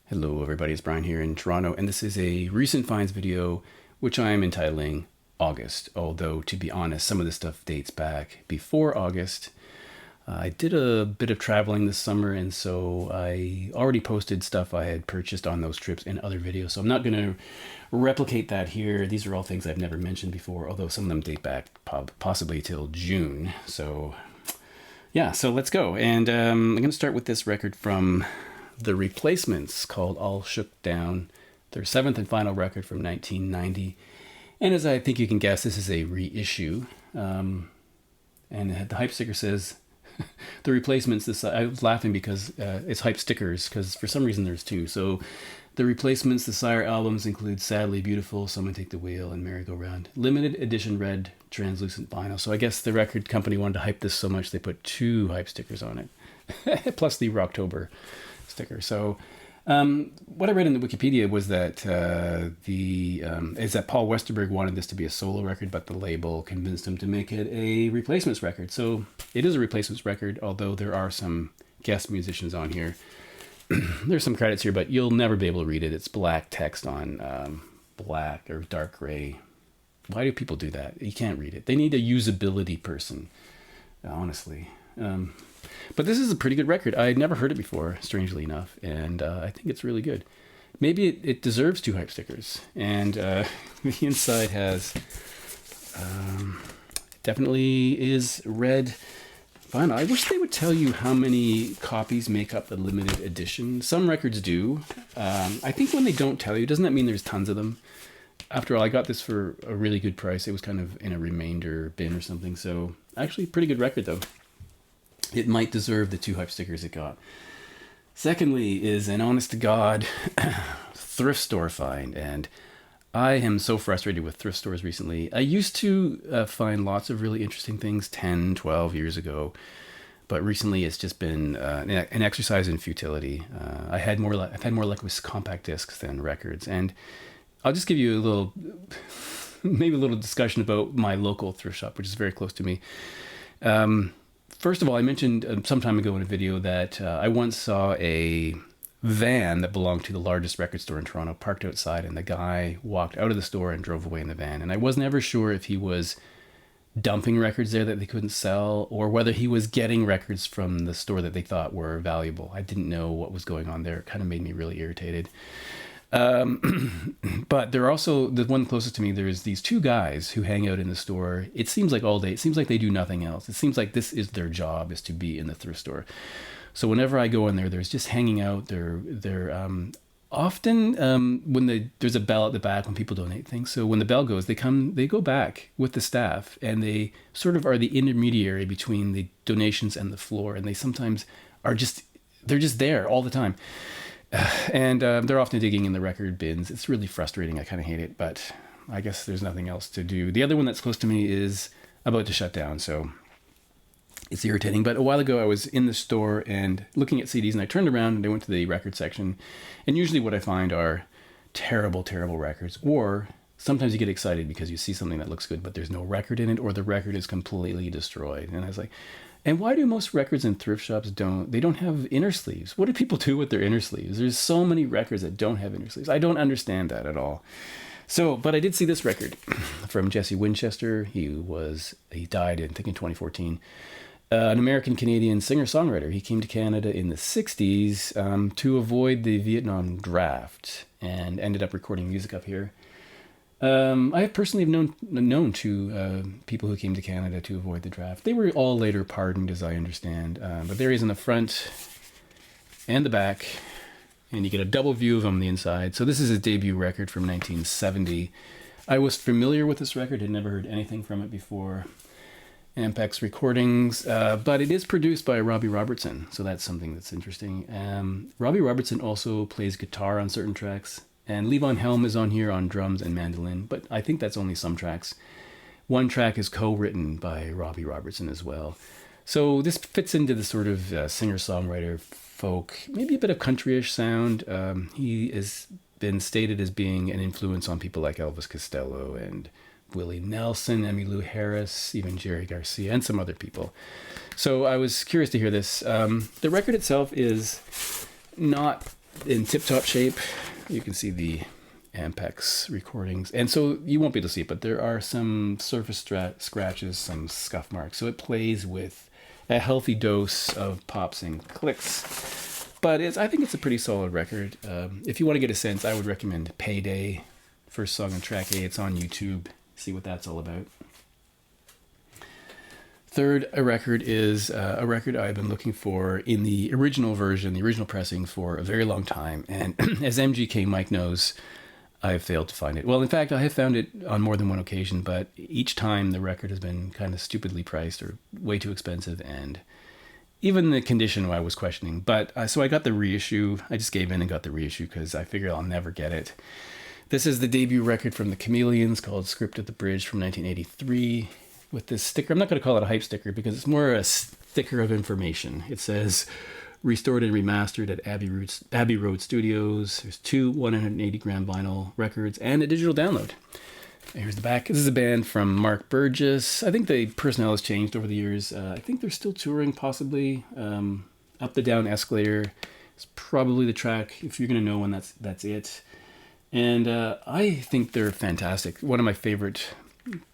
Hello everybody, it's Brian here in Toronto, and this is a recent finds video which I am entitling August, although to be honest, some of this stuff dates back before August. I did a bit of traveling this summer, and so I already posted stuff I had purchased on those trips in other videos, so I'm not going to replicate that here. These are all things I've never mentioned before, although some of them date back possibly till June. So yeah, so let's go. And I'm going to start with this record from The Replacements called All Shook Down, their seventh and final record from 1990. And as I think you can guess, this is a reissue. And the hype sticker says, The Replacements. I was laughing because it's hype stickers, because for some reason there's two. So The Replacements, the Sire albums include Sadly Beautiful, Someone Take the Wheel, and Merry Go Round. Limited edition red translucent vinyl. So I guess the record company wanted to hype this so much they put two hype stickers on it, plus the Rocktober sticker. So what I read in the Wikipedia was that Paul Westerberg wanted this to be a solo record, but the label convinced him to make it a Replacements record. So it is a Replacements record, although there are some guest musicians on here. There's some credits here, but you'll never be able to read it. It's black text on black or dark gray. Why do people do that? You can't read it. They need a usability person, honestly. But this is a pretty good record. I had never heard it before, strangely enough, and I think it's really good. Maybe it deserves two hype stickers. And the inside has definitely is red vinyl. I wish they would tell you how many copies make up the limited edition. Some records do. I think when they don't tell you, doesn't that mean there's tons of them? After all, I got this for a really good price. It was kind of in a remainder bin or something. So actually, pretty good record, though. It might deserve the two hype stickers it got. Secondly is an honest-to-God thrift store find. And I am so frustrated with thrift stores recently. I used to find lots of really interesting things 10, 12 years ago. But recently it's just been an exercise in futility. I've had more luck with compact discs than records. And I'll just give you maybe a little discussion about my local thrift shop, which is very close to me. First of all, I mentioned some time ago in a video that I once saw a van that belonged to the largest record store in Toronto parked outside, and the guy walked out of the store and drove away in the van. And I was never sure if he was dumping records there that they couldn't sell, or whether he was getting records from the store that they thought were valuable. I didn't know what was going on there. It kind of made me really irritated. But there are also, the one closest to me, there's these two guys who hang out in the store. It seems like all day. It seems like they do nothing else. It seems like this is their job, is to be in the thrift store. So whenever I go in there, there's just hanging out. They're often when there's a bell at the back when people donate things. So when the bell goes, they go back with the staff, and they sort of are the intermediary between the donations and the floor. And they sometimes they're just there all the time. And they're often digging in the record bins. It's really frustrating. I kind of hate it, but I guess there's nothing else to do. The other one that's close to me is about to shut down, so it's irritating. But a while ago, I was in the store and looking at CDs, and I turned around and I went to the record section. And usually what I find are terrible, terrible records. Or sometimes you get excited because you see something that looks good, but there's no record in it, or the record is completely destroyed. And I was like, and why do most records in thrift shops don't have inner sleeves? What do people do with their inner sleeves? There's so many records that don't have inner sleeves. I don't understand that at all. So, but I did see this record from Jesse Winchester. He died in 2014. An American-Canadian singer-songwriter. He came to Canada in the 60s to avoid the Vietnam draft and ended up recording music up here. I have personally known two people who came to Canada to avoid the draft. They were all later pardoned, as I understand. But there he is in the front and the back, and you get a double view of him on the inside. So this is his debut record from 1970. I was familiar with this record, had never heard anything from it before. Ampex Recordings, but it is produced by Robbie Robertson, so that's something that's interesting. Robbie Robertson also plays guitar on certain tracks. And Levon Helm is on here on drums and mandolin, but I think that's only some tracks. One track is co-written by Robbie Robertson as well. So this fits into the sort of singer-songwriter folk, maybe a bit of countryish sound. He has been stated as being an influence on people like Elvis Costello and Willie Nelson, Emmylou Harris, even Jerry Garcia, and some other people. So I was curious to hear this. The record itself is not in tip-top shape. You can see the Ampex recordings, and so you won't be able to see it, but there are some surface scratches, some scuff marks. So it plays with a healthy dose of pops and clicks. But I think it's a pretty solid record. If you want to get a sense, I would recommend Payday, first song on track A. It's on YouTube. See what that's all about. Third, a record is a record I've been looking for in the original version, the original pressing, for a very long time. And as MGK Mike knows, I have failed to find it. Well, in fact, I have found it on more than one occasion, but each time the record has been kind of stupidly priced or way too expensive, and even the condition I was questioning. But so I got the reissue. I just gave in and got the reissue because I figured I'll never get it. This is the debut record from the Chameleons called Script of the Bridge from 1983. With this sticker. I'm not going to call it a hype sticker because it's more a sticker of information. It says restored and remastered at Abbey Road Studios. There's 2 180 gram vinyl records and a digital download. Here's the back. This is a band from Mark Burgess. I think the personnel has changed over the years. I think they're still touring, possibly. Up the Down Escalator is probably the track. If you're going to know one, that's it. And I think they're fantastic. One of my favorite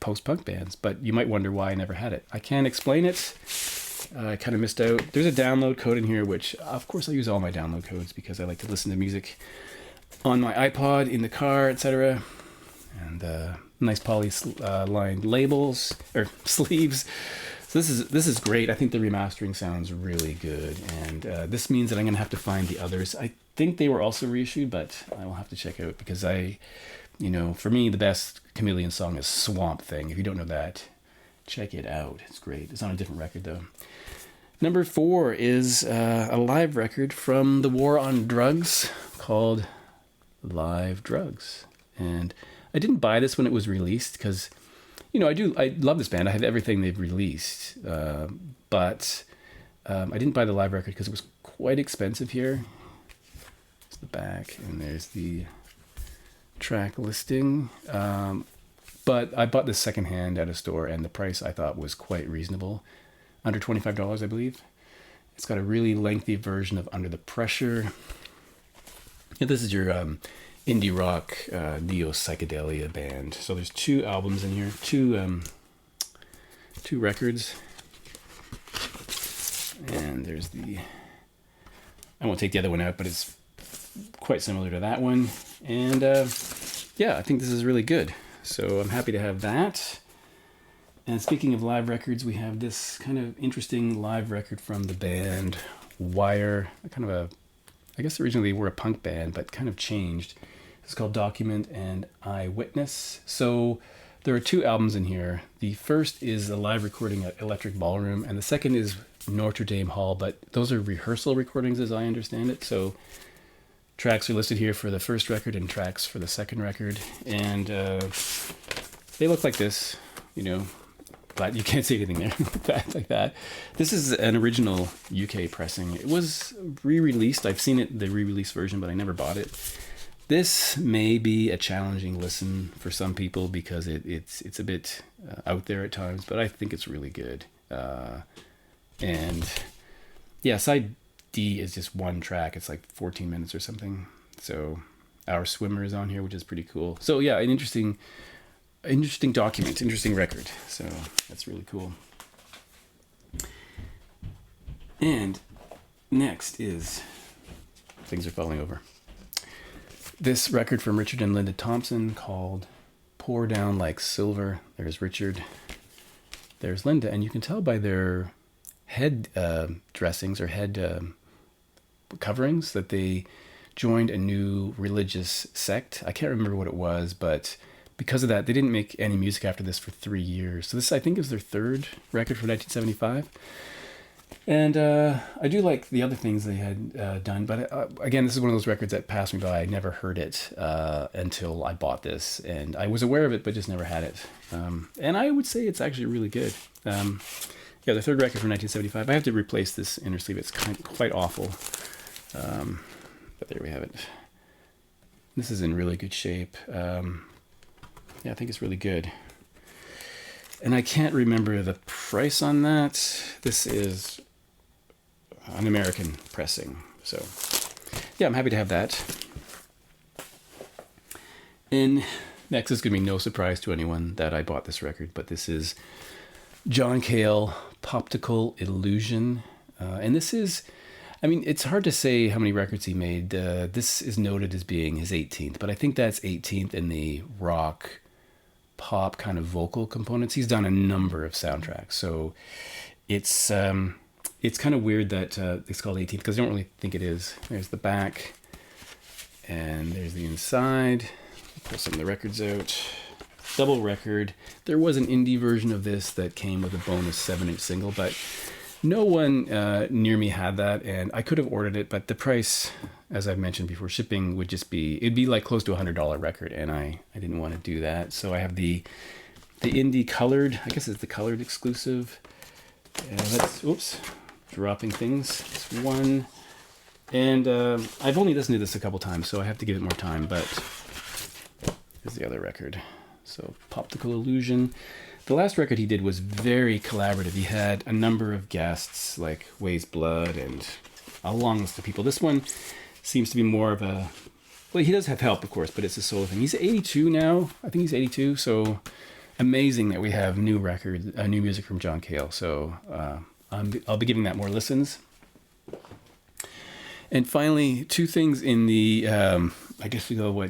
post-punk bands, but you might wonder why I never had it. I can't explain it. I kind of missed out. There's a download code in here, which of course I use all my download codes because I like to listen to music on my iPod, in the car, etc. And nice poly-lined labels or sleeves. So this is great. I think the remastering sounds really good, and this means that I'm going to have to find the others. I think they were also reissued, but I will have to check out because for me, the best Chameleon song is Swamp Thing. If you don't know that, check it out. It's great. It's on a different record, though. Number 4 is a live record from the War on Drugs called Live Drugs. And I didn't buy this when it was released because, I love this band. I have everything they've released. But I didn't buy the live record because it was quite expensive here. It's the back, and there's the track listing, but I bought this secondhand at a store, and the price I thought was quite reasonable, under $25, I believe. It's got a really lengthy version of Under the Pressure. Yeah, this is your indie rock neo psychedelia band. So there's 2 albums in here, two records, and there's I won't take the other one out, but it's quite similar to that one. And I think this is really good. So I'm happy to have that. And speaking of live records, we have this kind of interesting live record from the band Wire. I guess originally they were a punk band, but kind of changed. It's called Document and Eyewitness. So there are 2 albums in here. The first is a live recording at Electric Ballroom, and the second is Notre Dame Hall, but those are rehearsal recordings as I understand it. So tracks are listed here for the first record and tracks for the second record. And they look like this, but you can't see anything there like that. This is an original UK pressing. It was re-released. I've seen it, the re-release version, but I never bought it. This may be a challenging listen for some people because it's a bit out there at times, but I think it's really good. Side D is just one track. It's like 14 minutes or something. So Our Swimmer is on here, which is pretty cool. So yeah, an interesting document, interesting record. So that's really cool. And next is Things Are Falling Over. This record from Richard and Linda Thompson called Pour Down Like Silver. There's Richard, there's Linda, and you can tell by their head dressings or head coverings that they joined a new religious sect. I can't remember what it was, but because of that, they didn't make any music after this for 3 years. So this, I think, is their 3rd record from 1975. And I do like the other things they had done, but again, this is one of those records that passed me by. I never heard it until I bought this, and I was aware of it, but just never had it. And I would say it's actually really good. The 3rd record from 1975. I have to replace this inner sleeve. It's quite awful. But there we have it. This is in really good shape. I think it's really good. And I can't remember the price on that. This is an American pressing. So yeah, I'm happy to have that. And next is going to be no surprise to anyone that I bought this record, but this is John Cale, Poptical Illusion. And this is, I mean, it's hard to say how many records he made. This is noted as being his 18th, but I think that's 18th in the rock, pop kind of vocal components. He's done a number of soundtracks. So it's kind of weird that it's called 18th, because I don't really think it is. There's the back, and there's the inside. Pull some of the records out. Double record. There was an indie version of this that came with a bonus 7-inch single, but no one near me had that, and I could have ordered it, but the price, as I've mentioned before, shipping would just be, it'd be like close to $100 record, and I didn't want to do that. So I have the indie colored, I guess it's the colored exclusive. Oops, dropping things. It's one, and I've only listened to this a couple times, so I have to give it more time, but here's the other record. So Poptical Illusion. The last record he did was very collaborative. He had a number of guests like Ways Blood and a long list of people. This one seems to be more of a, well, he does have help, of course, but it's a solo thing. He's 82 now. I think he's 82. So amazing that we have new music from John Cale. So I'll be giving that more listens. And finally, two things in the, I guess we go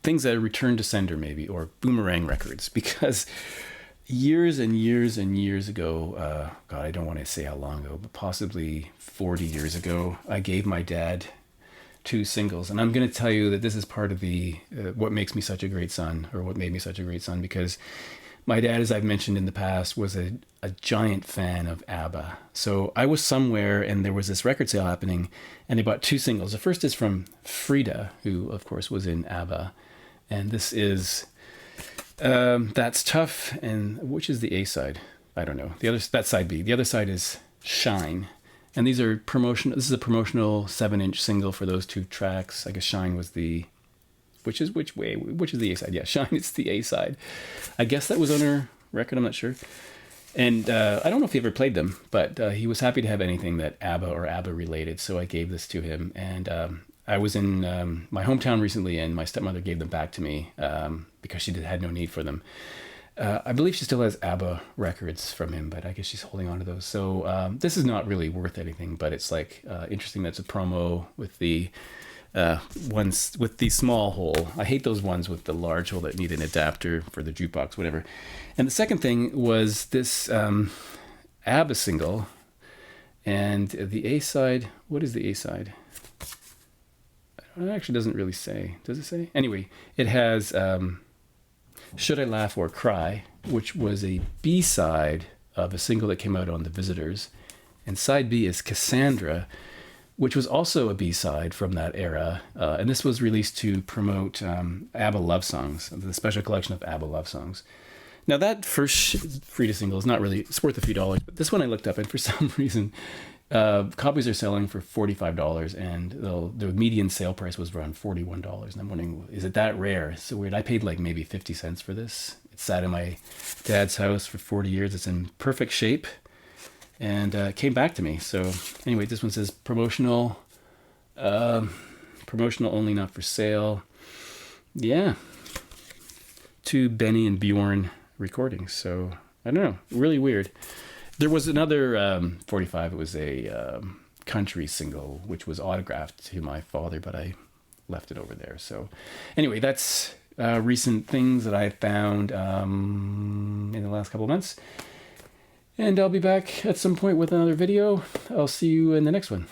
things that return to sender maybe, or Boomerang Records, because years and years and years ago, God, I don't want to say how long ago, but possibly 40 years ago, I gave my dad 2 singles. And I'm going to tell you that this is part of the what makes me such a great son, or what made me such a great son, because my dad, as I've mentioned in the past, was a giant fan of ABBA. So I was somewhere and there was this record sale happening, and they bought 2 singles. The first is from Frida, who of course was in ABBA, and this is That's Tough, and which is the A side? I don't know. That's side B. The other side is Shine, and these are promotional. This is a promotional 7-inch single for those 2 tracks. I guess Shine was the, which is the A side? Yeah, Shine is the A side. I guess that was on her record. I'm not sure. And I don't know if he ever played them, but he was happy to have anything that ABBA or ABBA related. So I gave this to him. And I was in my hometown recently, and my stepmother gave them back to me because she had no need for them. I believe she still has ABBA records from him, but I guess she's holding on to those. So this is not really worth anything, but it's like interesting that it's a promo with the ones with the small hole. I hate those ones with the large hole that need an adapter for the jukebox, whatever. And the second thing was this ABBA single, and the A side. What is the A side? It actually doesn't really say. Does it say? Anyway, it has Should I Laugh or Cry, which was a B side of a single that came out on The Visitors, and side B is Cassandra, which was also a B-side from that era. And this was released to promote ABBA love songs, the special collection of ABBA love songs. Now that first Frida single is not really, it's worth a few dollars, but this one I looked up, and for some reason, copies are selling for $45, and the median sale price was around $41. And I'm wondering, is it that rare? It's so weird. I paid like maybe 50 cents for this. It sat in my dad's house for 40 years. It's in perfect shape. And came back to me. So anyway, this one says promotional only, not for sale. Yeah. 2 Benny and Bjorn recordings. So I don't know, really weird. There was another 45. It was a country single, which was autographed to my father, but I left it over there. So anyway, that's recent things that I found in the last couple of months. And I'll be back at some point with another video. I'll see you in the next one.